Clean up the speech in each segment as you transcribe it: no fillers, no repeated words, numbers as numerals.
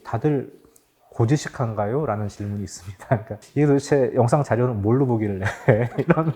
다들 고지식한가요? 라는 질문이 있습니다. 그러니까 이게 도대체 영상 자료는 뭘로 보길래 이런.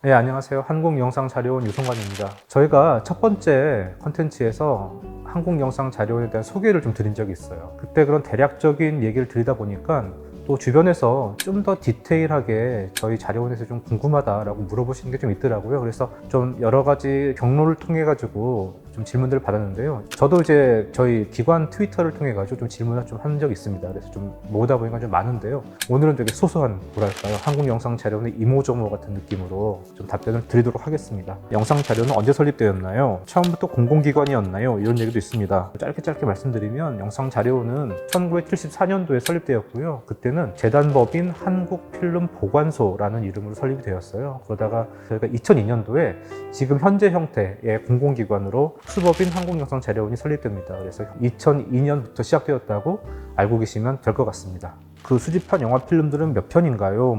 네, 안녕하세요. 한국영상자료원 유성관입니다. 저희가 첫 번째 컨텐츠에서 한국영상자료원에 대한 소개를 좀 드린 적이 있어요. 그때 그런 대략적인 얘기를 드리다 보니까 또 주변에서 좀 더 디테일하게 저희 자료원에서 좀 궁금하다라고 물어보시는 게 좀 있더라고요. 그래서 좀 여러 가지 경로를 통해 가지고 좀 질문들을 받았는데요. 저도 이제 저희 기관 트위터를 통해 가지고 좀 질문을 좀 한 적이 있습니다. 그래서 좀 모으다 보니까 좀 많은데요. 오늘은 되게 소소한, 뭐랄까요, 한국 영상 자료원의 이모저모 같은 느낌으로 좀 답변을 드리도록 하겠습니다. 영상 자료는 언제 설립되었나요? 처음부터 공공기관이었나요? 이런 얘기도 있습니다. 짧게 말씀드리면 영상 자료원은 1974년도에 설립되었고요. 그때는 재단법인 한국필름보관소라는 이름으로 설립이 되었어요. 그러다가 저희가 2002년도에 지금 현재 형태의 공공기관으로 수법인 한국영상자료원이 설립됩니다. 그래서 2002년부터 시작되었다고 알고 계시면 될 것 같습니다. 그 수집한 영화 필름들은 몇 편인가요?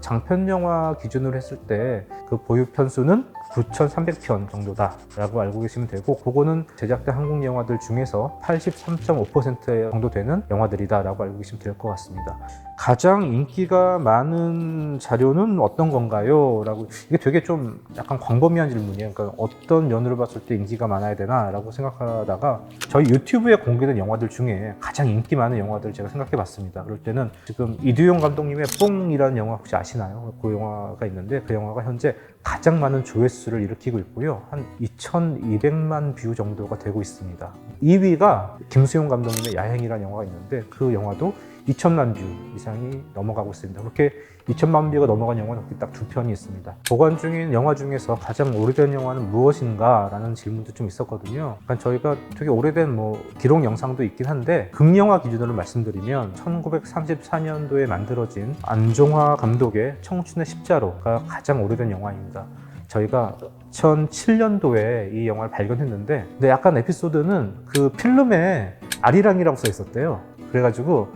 장편 영화 기준으로 했을 때 그 보유 편수는 9,300편 정도다 라고 알고 계시면 되고, 그거는 제작된 한국 영화들 중에서 83.5% 정도 되는 영화들이다 라고 알고 계시면 될 것 같습니다. 가장 인기가 많은 자료는 어떤 건가요? 라고, 이게 되게 좀 약간 광범위한 질문이에요. 그러니까 어떤 면으로 봤을 때 인기가 많아야 되나 라고 생각하다가 저희 유튜브에 공개된 영화들 중에 가장 인기 많은 영화들을 제가 생각해 봤습니다. 그럴 때는 지금 이두용 감독님의 뽕이라는 영화 혹시 아시나요? 그 영화가 있는데 그 영화가 현재 가장 많은 조회수를 일으키고 있고요. 한 2,200만 뷰 정도가 되고 있습니다. 2위가 김수용 감독님의 야행이라는 영화가 있는데 그 영화도 2천만 뷰 이상이 넘어가고 있습니다. 그렇게 2천만 뷰가 넘어간 영화는 딱 두 편이 있습니다. 보관 중인 영화 중에서 가장 오래된 영화는 무엇인가? 라는 질문도 좀 있었거든요. 그러니까 저희가 되게 오래된 기록 영상도 있긴 한데, 극영화 기준으로 말씀드리면 1934년도에 만들어진 안종화 감독의 청춘의 십자로가 가장 오래된 영화입니다. 저희가 2007년도에 이 영화를 발견했는데, 근데 약간 에피소드는 그 필름에 아리랑이라고 써 있었대요. 그래가지고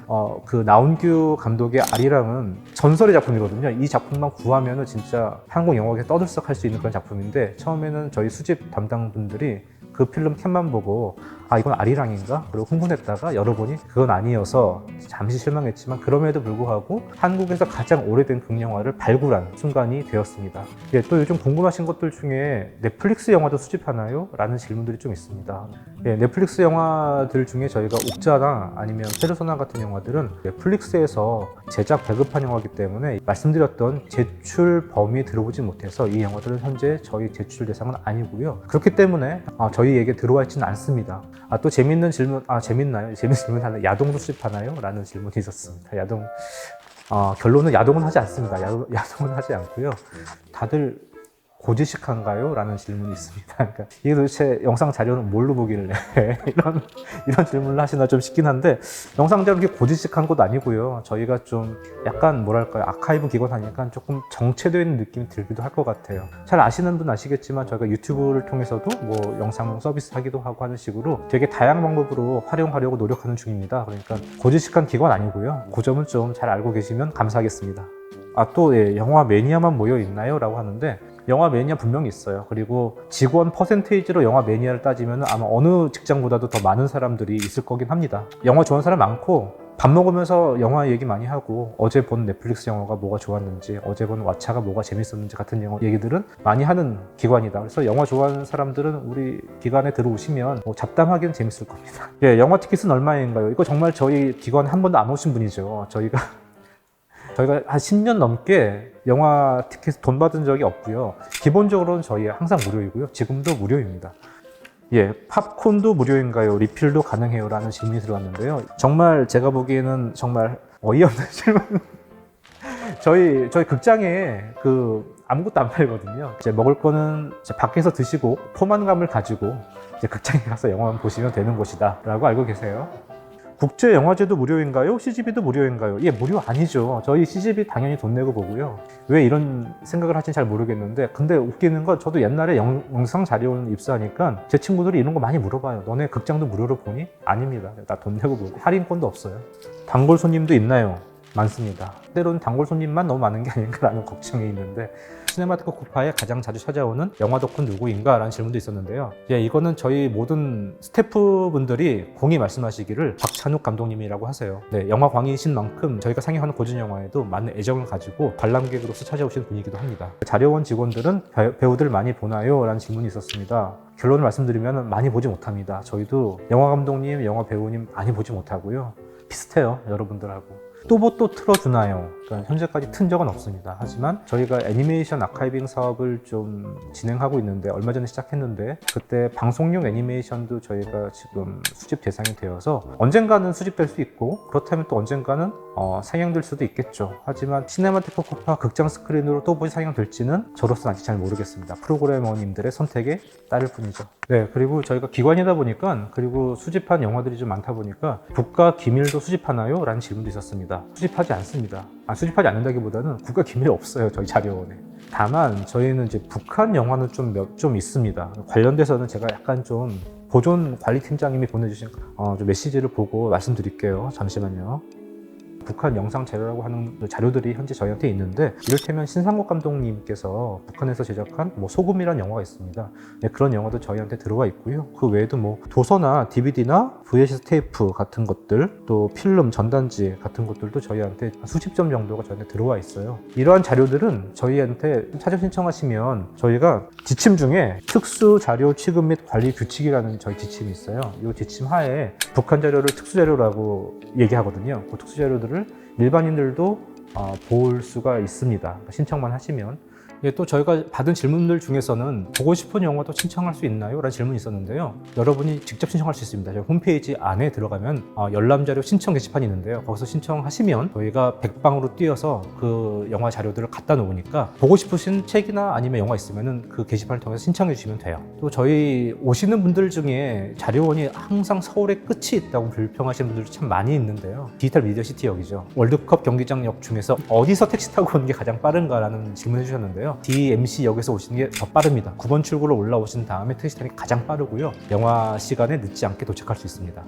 그 나온규 감독의 아리랑은 전설의 작품이거든요. 이 작품만 구하면은 진짜 한국 영화계에 떠들썩할 수 있는 그런 작품인데, 처음에는 저희 수집 담당분들이 그 필름 캔만 보고 이건 아리랑인가? 그리고 흥분했다가 열어보니 그건 아니어서 잠시 실망했지만, 그럼에도 불구하고 한국에서 가장 오래된 극영화를 발굴한 순간이 되었습니다. 또 요즘 궁금하신 것들 중에 넷플릭스 영화도 수집하나요? 라는 질문들이 좀 있습니다. 넷플릭스 영화들 중에 저희가 옥자나 아니면 페르소나 같은 영화들은 넷플릭스에서 제작 배급한 영화이기 때문에 말씀드렸던 제출 범위에 들어오지 못해서 이 영화들은 현재 저희 제출 대상은 아니고요. 그렇기 때문에 저희에게 들어와 있지는 않습니다. 또 재밌는 질문, 재밌나요? 재밌는 질문 하나, 야동도 수집하나요? 라는 질문이 있었습니다. 야동, 결론은 야동은 하지 않습니다. 야동은 하지 않고요. 다들 고지식한가요? 라는 질문이 있습니다. 그러니까 이게 도대체 영상 자료는 뭘로 보길래 이런 질문을 하시나 좀 싶긴 한데, 영상 자료 그렇게 고지식한 것도 아니고요. 저희가 좀 약간 뭐랄까요, 아카이브 기관 하니까 조금 정체되어 있는 느낌이 들기도 할 것 같아요. 잘 아시는 분 아시겠지만 저희가 유튜브를 통해서도 영상 서비스 하기도 하고 하는 식으로 되게 다양한 방법으로 활용하려고 노력하는 중입니다. 그러니까 고지식한 기관 아니고요. 그 점은 좀 잘 알고 계시면 감사하겠습니다. 또 영화 매니아만 모여 있나요? 라고 하는데, 영화 매니아 분명히 있어요. 그리고 직원 퍼센테이지로 영화 매니아를 따지면 아마 어느 직장보다도 더 많은 사람들이 있을 거긴 합니다. 영화 좋아하는 사람 많고, 밥 먹으면서 영화 얘기 많이 하고, 어제 본 넷플릭스 영화가 뭐가 좋았는지, 어제 본 왓챠가 뭐가 재밌었는지 같은 영화 얘기들은 많이 하는 기관이다. 그래서 영화 좋아하는 사람들은 우리 기관에 들어오시면 잡담하기는 재밌을 겁니다. 영화 티켓은 얼마인가요? 이거 정말 저희 기관 한 번도 안 오신 분이죠. 저희가 한 10년 넘게 영화 티켓 돈 받은 적이 없고요. 기본적으로는 저희 항상 무료이고요. 지금도 무료입니다. 팝콘도 무료인가요? 리필도 가능해요? 라는 질문이 들어왔는데요. 정말 제가 보기에는 정말 어이없는 질문. 저희 극장에 아무것도 안 팔거든요. 먹을 거는 밖에서 드시고 포만감을 가지고 극장에 가서 영화만 보시면 되는 곳이다 라고 알고 계세요. 국제영화제도 무료인가요? CGV도 무료인가요? 무료 아니죠. 저희 CGV 당연히 돈 내고 보고요. 왜 이런 생각을 하시는지 잘 모르겠는데, 근데 웃기는 건 저도 옛날에 영상 자료원 입사하니까 제 친구들이 이런 거 많이 물어봐요. 너네 극장도 무료로 보니? 아닙니다. 나 돈 내고 보고. 할인권도 없어요. 단골 손님도 있나요? 많습니다. 때로는 단골 손님만 너무 많은 게 아닌가라는 걱정이 있는데, 시네마테크 쿠파에 가장 자주 찾아오는 영화 덕후는 누구인가? 라는 질문도 있었는데요. 이거는 저희 모든 스태프분들이 공히 말씀하시기를 박찬욱 감독님이라고 하세요. 네, 영화광이신 만큼 저희가 상영하는 고전 영화에도 많은 애정을 가지고 관람객으로서 찾아오시는 분이기도 합니다. 자료원 직원들은 배우들 많이 보나요? 라는 질문이 있었습니다. 결론을 말씀드리면 많이 보지 못합니다. 저희도 영화 감독님, 영화 배우님 많이 보지 못하고요. 비슷해요, 여러분들하고. 또 뭐 또 틀어주나요? 그러니까 현재까지 튼 적은 없습니다. 하지만 저희가 애니메이션 아카이빙 사업을 좀 진행하고 있는데 얼마 전에 시작했는데 그때 방송용 애니메이션도 저희가 지금 수집 대상이 되어서 언젠가는 수집될 수 있고 그렇다면 또 언젠가는 상영될 수도 있겠죠. 하지만 시네마테크 쿠파 극장 스크린으로 또 무엇이 상영될지는 저로서는 아직 잘 모르겠습니다. 프로그래머님들의 선택에 따를 뿐이죠. 네, 그리고 저희가 기관이다 보니까 그리고 수집한 영화들이 좀 많다 보니까 국가 기밀도 수집하나요? 라는 질문도 있었습니다. 수집하지 않습니다. 수집하지 않는다기보다는 국가 기밀이 없어요, 저희 자료원에. 다만 저희는 이제 북한 영화는 좀 있습니다. 관련돼서는 제가 약간 좀 보존 관리팀장님이 보내주신 좀 메시지를 보고 말씀드릴게요. 잠시만요. 북한 영상 자료라고 하는 자료들이 현재 저희한테 있는데 이를테면 신상국 감독님께서 북한에서 제작한 소금이라는 영화가 있습니다. 네, 그런 영화도 저희한테 들어와 있고요. 그 외에도 도서나 DVD나 VHS 테이프 같은 것들, 또 필름, 전단지 같은 것들도 저희한테 수십 점 정도가 저희한테 들어와 있어요. 이러한 자료들은 저희한테 사전 신청하시면 저희가 지침 중에 특수 자료 취급 및 관리 규칙이라는 저희 지침이 있어요. 이 지침 하에 북한 자료를 특수 자료라고 얘기하거든요. 그 특수 자료들을 일반인들도 볼 수가 있습니다. 신청만 하시면. 또 저희가 받은 질문들 중에서는 보고 싶은 영화도 신청할 수 있나요? 라는 질문이 있었는데요. 여러분이 직접 신청할 수 있습니다. 저희 홈페이지 안에 들어가면 열람자료 신청 게시판이 있는데요. 거기서 신청하시면 저희가 백방으로 뛰어서 그 영화 자료들을 갖다 놓으니까 보고 싶으신 책이나 아니면 영화 있으면 그 게시판을 통해서 신청해 주시면 돼요. 또 저희 오시는 분들 중에 자료원이 항상 서울의 끝이 있다고 불평하시는 분들도 참 많이 있는데요. 디지털 미디어 시티역이죠. 월드컵 경기장역 중에서 어디서 택시 타고 오는 게 가장 빠른가라는 질문을 해주셨는데요. DMC역에서 오시는 게 더 빠릅니다. 9번 출구로 올라오신 다음에 택시 타는 게 가장 빠르고요. 영화 시간에 늦지 않게 도착할 수 있습니다.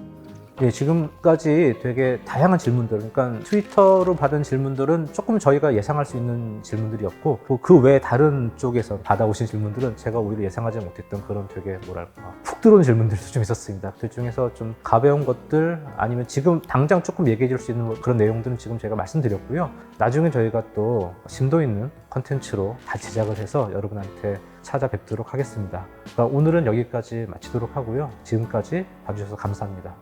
네, 지금까지 되게 다양한 질문들, 그러니까 트위터로 받은 질문들은 조금 저희가 예상할 수 있는 질문들이었고 그 외에 다른 쪽에서 받아오신 질문들은 제가 오히려 예상하지 못했던 그런 되게 훅 들어오는 질문들도 좀 있었습니다. 그 중에서 좀 가벼운 것들 아니면 지금 당장 조금 얘기해 줄 수 있는 그런 내용들은 지금 제가 말씀드렸고요. 나중에 저희가 또 심도 있는 컨텐츠로 다 제작을 해서 여러분한테 찾아뵙도록 하겠습니다. 그러니까 오늘은 여기까지 마치도록 하고요. 지금까지 봐주셔서 감사합니다.